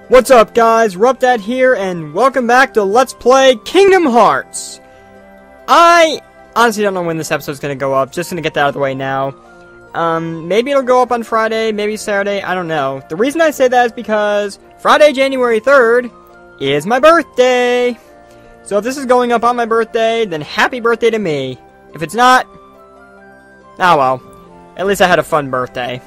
What's up guys, RuppDat here, and welcome back to Let's Play Kingdom Hearts! I honestly don't know when this episode's gonna go up, just gonna get that out of the way now. Maybe it'll go up on Friday, maybe Saturday, I don't know. The reason I say that is because Friday, January 3rd is my birthday! So if this is going up on my birthday, then happy birthday to me. If it's not, oh well, at least I had a fun birthday.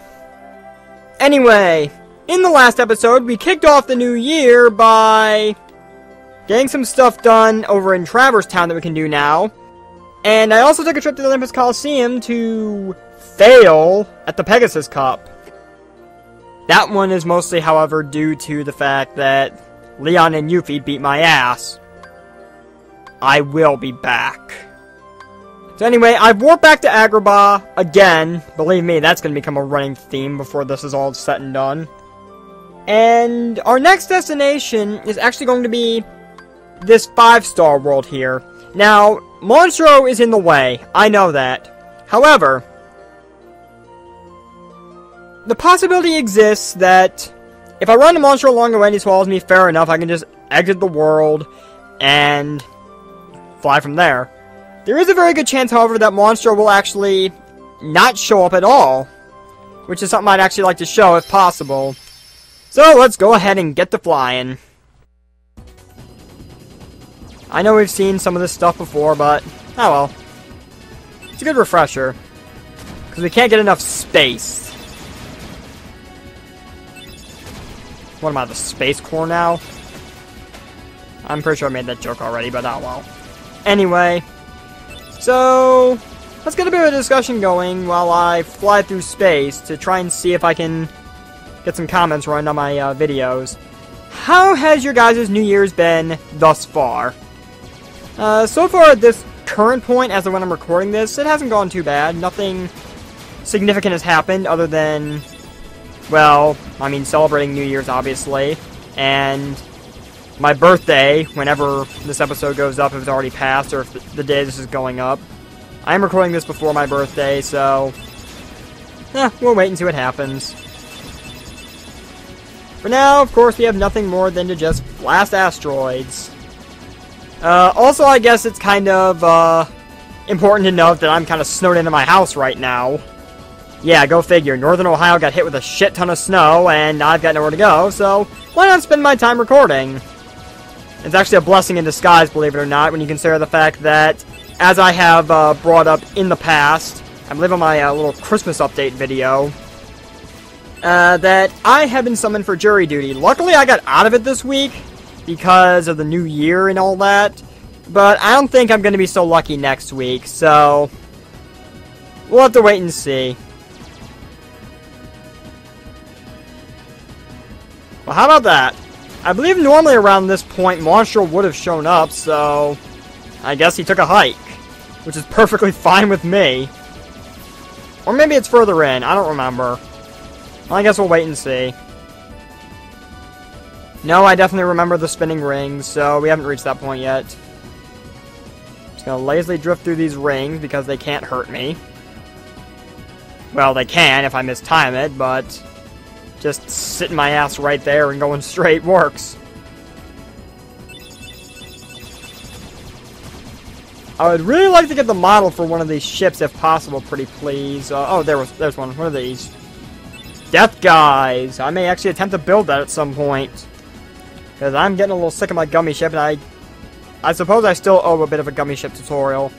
Anyway, in the last episode, we kicked off the new year by getting some stuff done over in Traverse Town that we can do now. And I also took a trip to the Olympus Coliseum to fail at the Pegasus Cup. That one is mostly, however, due to the fact that Leon and Yuffie beat my ass. I will be back. So anyway, I've warped back to Agrabah again. Believe me, that's going to become a running theme before this is all said and done. And our next destination is actually going to be this 5-star world here. Now, Monstro is in the way. I know that. However, the possibility exists that if I run a Monstro along the way and he swallows me, fair enough, I can just exit the world and fly from there. There is a very good chance, however, that Monstro will actually not show up at all, which is something I'd actually like to show if possible. So, let's go ahead and get to flying. I know we've seen some of this stuff before, but, oh well. It's a good refresher. Because we can't get enough space. What am I, the Space Corps now? I'm pretty sure I made that joke already, but oh well. Anyway, so let's get a bit of a discussion going while I fly through space to try and see if I can get some comments running on my videos. How has your guys' New Year's been thus far? So far at this current point, as of when I'm recording this, it hasn't gone too bad. Nothing significant has happened other than, well, I mean, celebrating New Year's, obviously. And my birthday, whenever this episode goes up, if it's already passed, or if the day this is going up. I am recording this before my birthday, so we'll wait and see what happens. For now, of course, we have nothing more than to just blast asteroids. Also, I guess it's kind of, important to note that I'm kind of snowed into my house right now. Yeah, go figure. Northern Ohio got hit with a shit ton of snow, and I've got nowhere to go, so why not spend my time recording? It's actually a blessing in disguise, believe it or not, when you consider the fact that, as I have, brought up in the past, I believe on my, little Christmas update video, that I have been summoned for jury duty. Luckily, I got out of it this week because of the new year and all that, but I don't think I'm going to be so lucky next week, so we'll have to wait and see. Well, how about that? I believe normally around this point, Monstro would have shown up, so I guess he took a hike, which is perfectly fine with me. Or maybe it's further in, I don't remember. I guess we'll wait and see. No, I definitely remember the spinning rings, so we haven't reached that point yet. Just gonna lazily drift through these rings because they can't hurt me. Well, they can if I mistime it, but just sitting my ass right there and going straight works. I would really like to get the model for one of these ships if possible, pretty please. Oh, there's one. What are these? Death Guys! I may actually attempt to build that at some point. Because I'm getting a little sick of my gummy ship, and I suppose I still owe a bit of a gummy ship tutorial.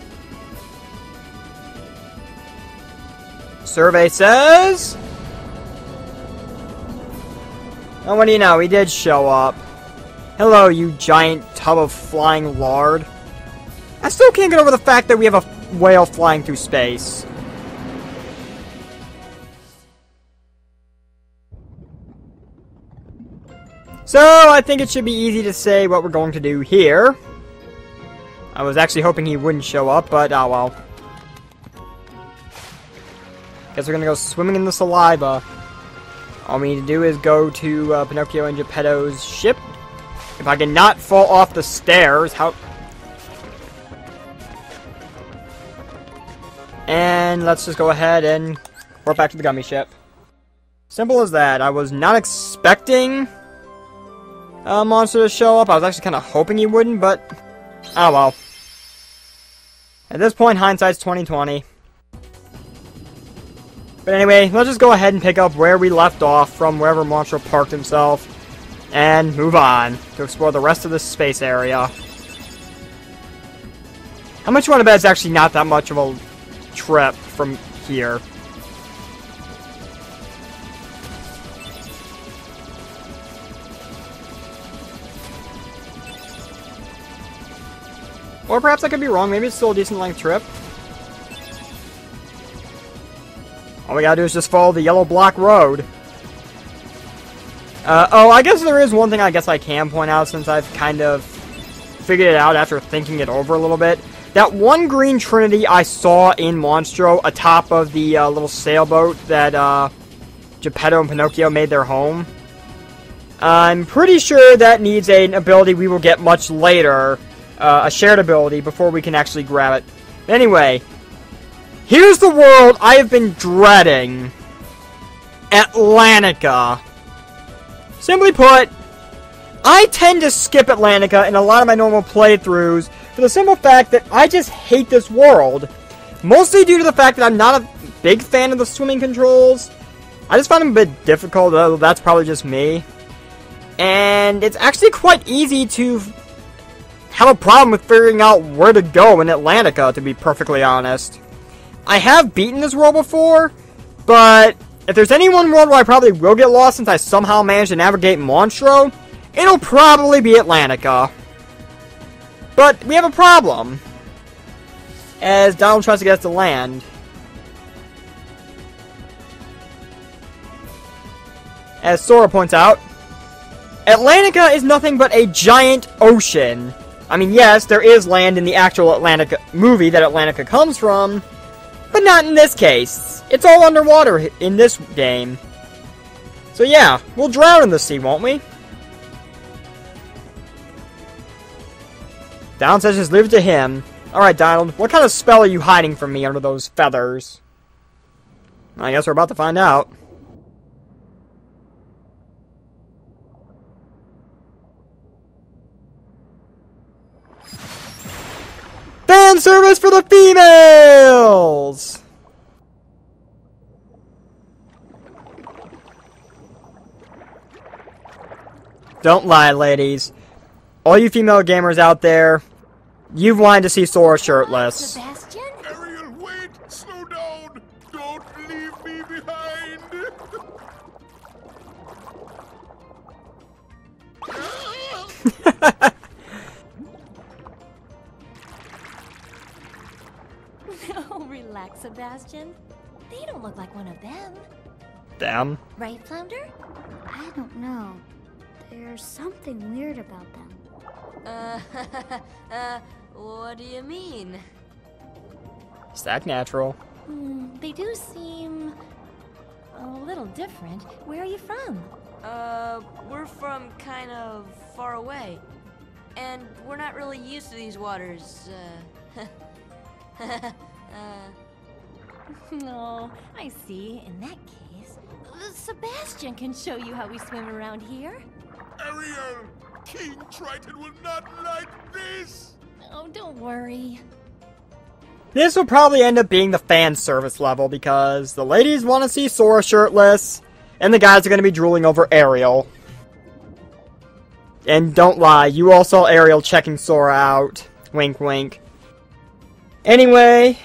Survey says... Oh, what do you know? He did show up. Hello, you giant tub of flying lard. I still can't get over the fact that we have a whale flying through space. So, I think it should be easy to say what we're going to do here. I was actually hoping he wouldn't show up, but oh well. Guess we're gonna go swimming in the saliva. All we need to do is go to Pinocchio and Geppetto's ship. If I can not fall off the stairs, how... And let's just go ahead and warp back to the gummy ship. Simple as that. I was not expecting monster to show up. I was actually kind of hoping he wouldn't, but oh well. At this point, hindsight's 20/20. But anyway, let's just go ahead and pick up where we left off from wherever Monstro parked himself, and move on to explore the rest of this space area. How much you want to bet it's actually not that much of a trip from here? Or perhaps I could be wrong. Maybe it's still a decent length trip. All we gotta do is just follow the yellow block road. Oh, I guess there is one thing I guess I can point out since I've kind of figured it out after thinking it over a little bit. That one green trinity I saw in Monstro atop of the little sailboat that Geppetto and Pinocchio made their home. I'm pretty sure that needs an ability we will get much later. A shared ability before we can actually grab it. Anyway, here's the world I have been dreading. Atlantica. Simply put, I tend to skip Atlantica in a lot of my normal playthroughs for the simple fact that I just hate this world. Mostly due to the fact that I'm not a big fan of the swimming controls. I just find them a bit difficult, though that's probably just me. And it's actually quite easy to have a problem with figuring out where to go in Atlantica, to be perfectly honest. I have beaten this world before, but if there's any one world where I probably will get lost since I somehow managed to navigate Monstro, it'll probably be Atlantica. But we have a problem, as Donald tries to get us to land. As Sora points out, Atlantica is nothing but a giant ocean. I mean, yes, there is land in the actual Atlantica movie that Atlantica comes from, but not in this case. It's all underwater in this game. So yeah, we'll drown in the sea, won't we? Donald says just leave it to him. Alright, Donald, what kind of spell are you hiding from me under those feathers? I guess we're about to find out. Fan service for the females! Don't lie, ladies. All you female gamers out there, you've wanted to see Sora shirtless. Sebastian? Ariel, wait! Slow down! Don't leave me behind! Oh, relax, Sebastian. They don't look like one of them. Damn. Right, Flounder? I don't know. There's something weird about them. What do you mean? Stack natural. They do seem a little different. Where are you from? We're from kind of far away. And we're not really used to these waters, Oh, I see. In that case, Sebastian can show you how we swim around here. Ariel! King Triton will not like this! Oh, don't worry. This will probably end up being the fan service level because the ladies want to see Sora shirtless, and the guys are going to be drooling over Ariel. And don't lie, you all saw Ariel checking Sora out. Wink, wink. Anyway,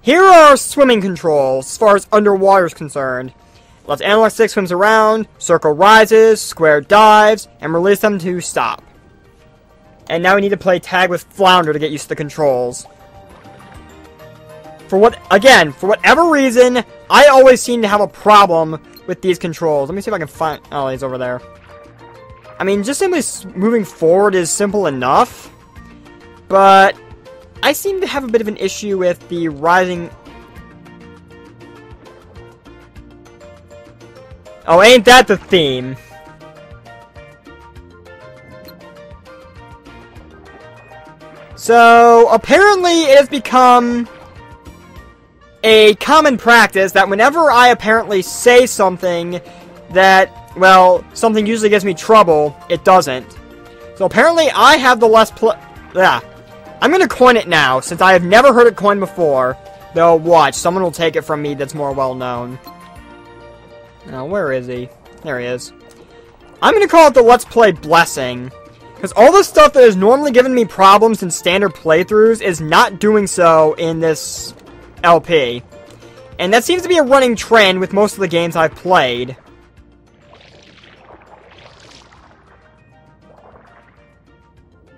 here are our swimming controls as far as underwater is concerned. Left analog stick swims around, circle rises, square dives, and release them to stop. And now we need to play tag with Flounder to get used to the controls. For whatever reason, I always seem to have a problem with these controls. Let me see if I can find... Oh, he's over there. I mean, just simply moving forward is simple enough, but I seem to have a bit of an issue with the rising... Oh, ain't that the theme? So, apparently it has become a common practice that whenever I apparently say something that well, something usually gives me trouble, it doesn't. So apparently I have the less yeah. I'm gonna coin it now, since I have never heard it coined before. Though, watch, someone will take it from me that's more well-known. Now, where is he? There he is. I'm gonna call it the Let's Play Blessing. Because all the stuff that has normally given me problems in standard playthroughs is not doing so in this LP. And that seems to be a running trend with most of the games I've played.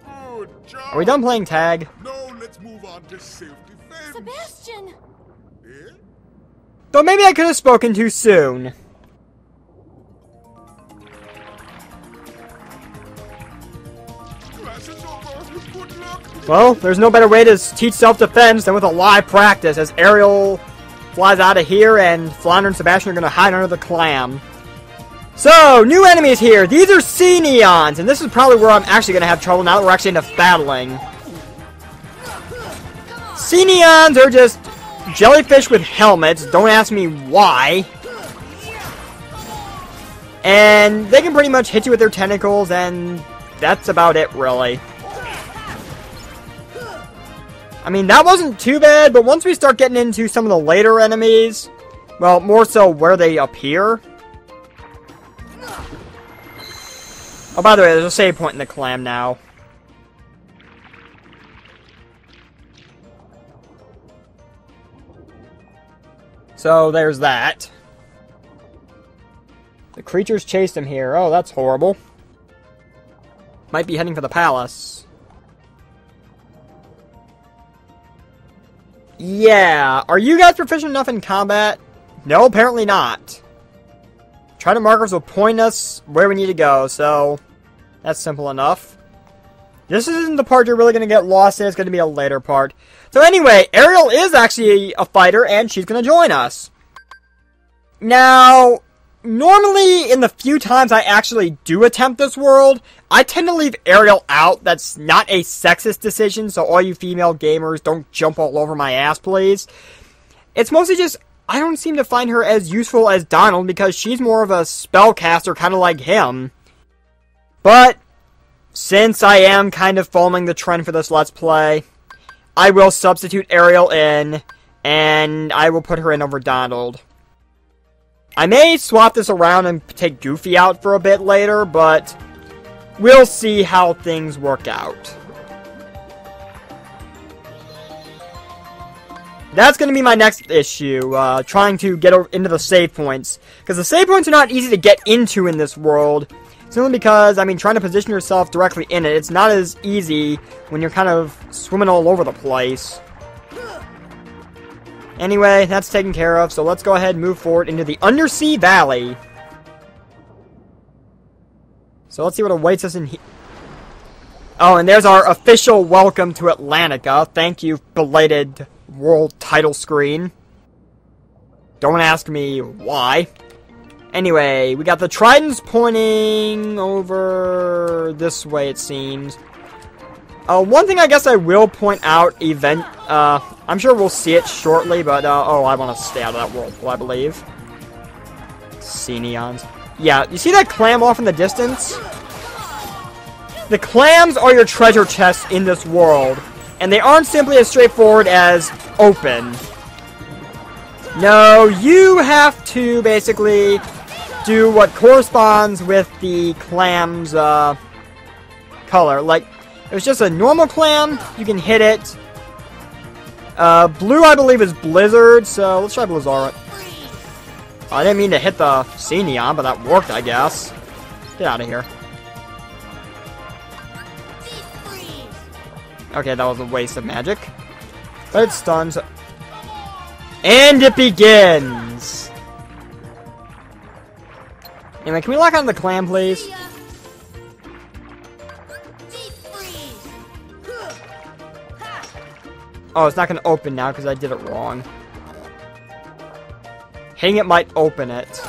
Good job. Are we done playing tag? No, let's move on to self-defense. Sebastian! Eh? Though maybe I could have spoken too soon. Class is over. Good luck. Well, there's no better way to teach self-defense than with a live practice, as Ariel flies out of here and Flounder and Sebastian are going to hide under the clam. So, new enemies here. These are sea neons, and this is probably where I'm actually going to have trouble now that we're actually end up battling. Sea neons are just jellyfish with helmets. Don't ask me why. And they can pretty much hit you with their tentacles, and that's about it, really. I mean, that wasn't too bad, but once we start getting into some of the later enemies, well, more so where they appear. Oh, by the way, there's a save point in the clam now. So, there's that. The creatures chased him here. Oh, that's horrible. Might be heading for the palace. Yeah. Are you guys proficient enough in combat? No, apparently not. Trident markers will point us where we need to go, so that's simple enough. This isn't the part you're really going to get lost in. It's going to be a later part. So anyway, Ariel is actually a fighter, and she's going to join us. Now, normally, in the few times I actually do attempt this world, I tend to leave Ariel out. That's not a sexist decision, so all you female gamers, don't jump all over my ass, please. It's mostly just, I don't seem to find her as useful as Donald, because she's more of a spellcaster, kind of like him. But, since I am kind of following the trend for this Let's Play, I will substitute Ariel in, and I will put her in over Donald. I may swap this around and take Goofy out for a bit later, but we'll see how things work out. That's going to be my next issue, trying to get into the save points. Because the save points are not easy to get into in this world. Simply because, I mean, trying to position yourself directly in it, it's not as easy when you're kind of swimming all over the place. Anyway, that's taken care of, so let's go ahead and move forward into the Undersea Valley. So let's see what awaits us in here. Oh, and there's our official welcome to Atlantica. Thank you, belated world title screen. Don't ask me why. Anyway, we got the tridents pointing over this way, it seems. One thing I guess I will point out, I'm sure we'll see it shortly, but, oh, I want to stay out of that whirlpool, I believe. Sea neons. Yeah, you see that clam off in the distance? The clams are your treasure chests in this world, and they aren't simply as straightforward as open. No, you have to basically do what corresponds with the clam's, color. Like, if it's just a normal clam, you can hit it. Blue, I believe, is Blizzard, so let's try Blizzard. I didn't mean to hit the sea neon, but that worked, I guess. Get out of here. Okay, that was a waste of magic. But it's stunned. And it begins! Anyway, can we lock on the clam, please? Oh, it's not going to open now because I did it wrong. Hitting it might open it.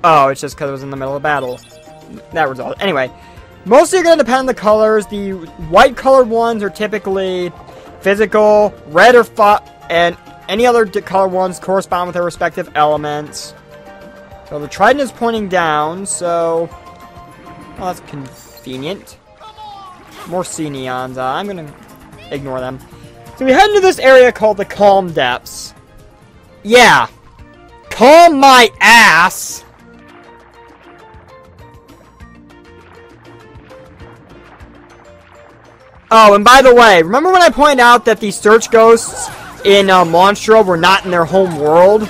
Oh, it's just because it was in the middle of battle. That result. Anyway, mostly you're going to depend on the colors. The white colored ones are typically physical. Red or and any other colored ones correspond with their respective elements. So the trident is pointing down, so... well, that's convenient. More sea neons. I'm gonna ignore them. So we head into this area called the Calm Depths. Yeah. Calm my ass! Oh, and by the way, remember when I pointed out that the search ghosts in Monstro were not in their home world?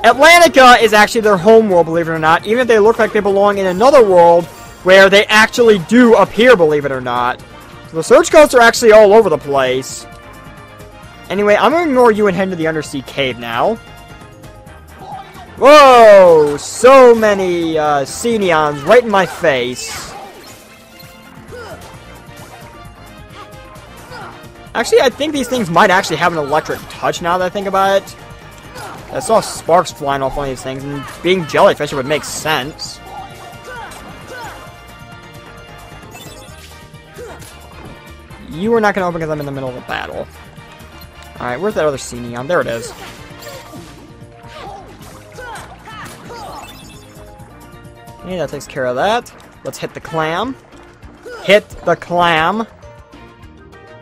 Atlantica is actually their home world, believe it or not, even if they look like they belong in another world where they actually do appear, believe it or not. So the search ghosts are actually all over the place. Anyway, I'm going to ignore you and head into the undersea cave now. Whoa! So many sea neons right in my face. Actually, I think these things might actually have an electric touch now that I think about it. I saw sparks flying off one of these things, and being jellyfish would make sense. You are not going to open because I'm in the middle of a battle. Alright, where's that other sea neon? There it is. Okay, that takes care of that. Let's hit the clam. Hit the clam.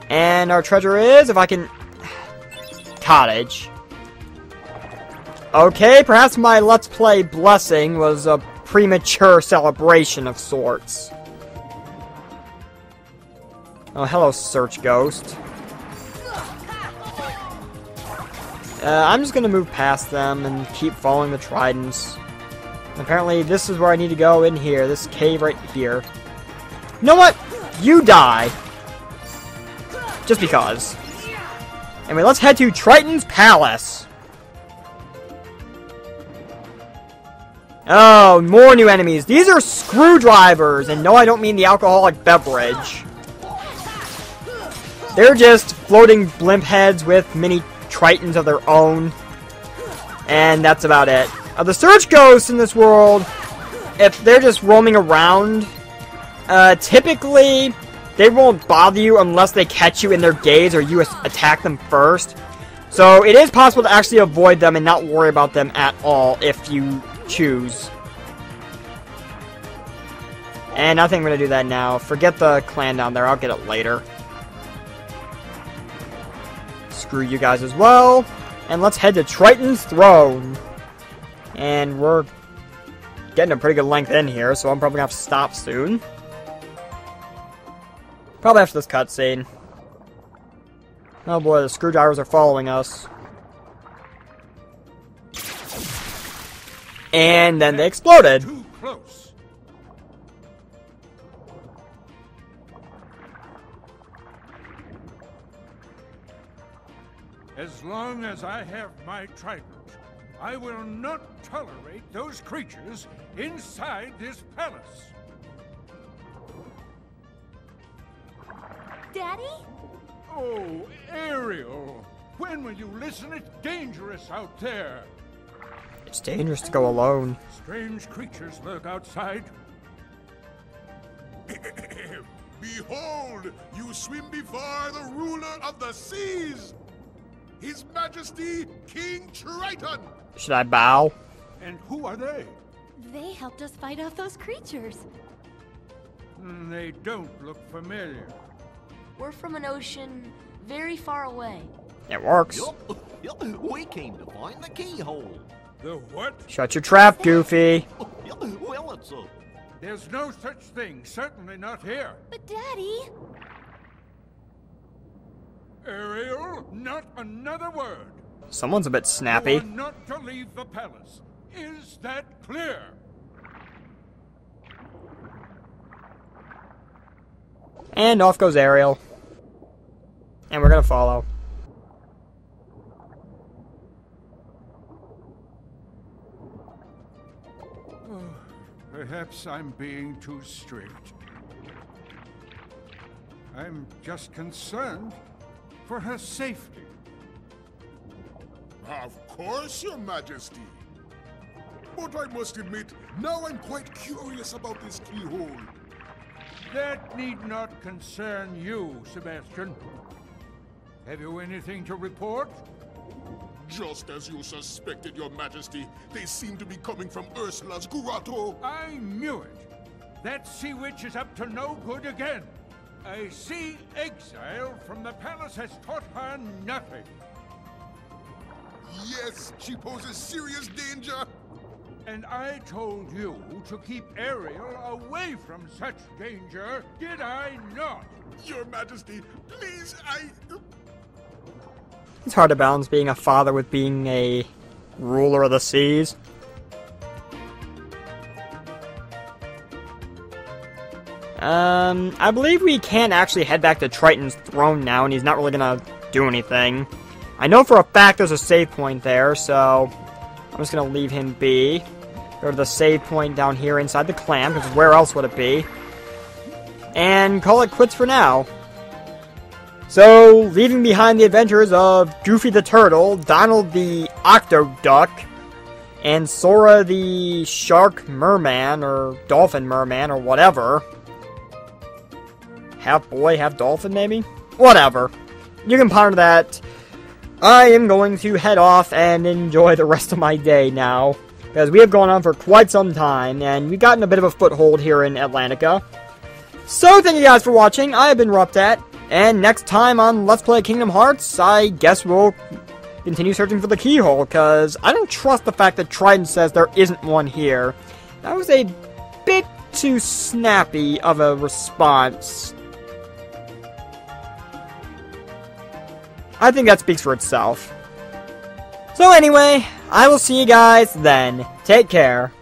And our treasure is, if I can... cottage. Okay, perhaps my Let's Play blessing was a premature celebration of sorts. Oh, hello, Search Ghost. I'm just gonna move past them and keep following the tridents. Apparently, this is where I need to go, in here. This cave right here. You know what? You die. Just because. Anyway, let's head to Triton's Palace. Oh, more new enemies. These are screwdrivers. And no, I don't mean the alcoholic beverage. They're just floating blimp heads with mini Tritons of their own. And that's about it. The search ghosts in this world, if they're just roaming around, typically they won't bother you unless they catch you in their gaze or you attack them first. So it is possible to actually avoid them and not worry about them at all if you choose. And I think I'm going to do that now. Forget the clan down there. I'll get it later. Screw you guys as well. And let's head to Triton's Throne. And we're getting a pretty good length in here, so I'm probably going to have to stop soon. Probably after this cutscene. Oh boy, the screwdrivers are following us. And then they exploded. Too close. As long as I have my trident, I will not tolerate those creatures inside this palace. Daddy? Oh, Ariel, when will you listen? It's dangerous out there. It's dangerous to go alone. Strange creatures lurk outside. Behold, you swim before the ruler of the seas, His Majesty King Triton. Should I bow? And who are they? They helped us fight off those creatures. They don't look familiar. We're from an ocean very far away. It works. Yup, we came to find the keyhole. The what? Shut your trap, Goofy. Well, it's a... There's no such thing, certainly not here. But Daddy... Ariel, not another word. Someone's a bit You snappy. are not to leave the palace. Is that clear? And off goes Ariel. And we're gonna follow. Perhaps I'm being too strict. I'm just concerned for her safety. Of course, Your Majesty. But I must admit, now I'm quite curious about this keyhole. That need not concern you, Sebastian. Have you anything to report? Just as you suspected, Your Majesty. They seem to be coming from Ursula's grotto. I knew it. That sea witch is up to no good again. A sea exile from the palace has taught her nothing. Yes, she poses serious danger. And I told you to keep Ariel away from such danger, did I not? Your Majesty, please, It's hard to balance being a father with being a ruler of the seas. I believe we can actually head back to Triton's throne now, and he's not really gonna do anything. I know for a fact there's a save point there, so I'm just gonna leave him be. Go to the save point down here inside the clam, because where else would it be? And call it quits for now. So, leaving behind the adventures of Goofy the Turtle, Donald the Octoduck, and Sora the Shark Merman, or Dolphin Merman, or whatever. Half boy, half dolphin, maybe? Whatever. You can ponder that. I am going to head off and enjoy the rest of my day now, because we have gone on for quite some time, and we've gotten a bit of a foothold here in Atlantica. So, thank you guys for watching. I have been RuppDat, and next time on Let's Play Kingdom Hearts, I guess we'll continue searching for the keyhole, because I don't trust the fact that Triton says there isn't one here. That was a bit too snappy of a response. I think that speaks for itself. So anyway, I will see you guys then. Take care.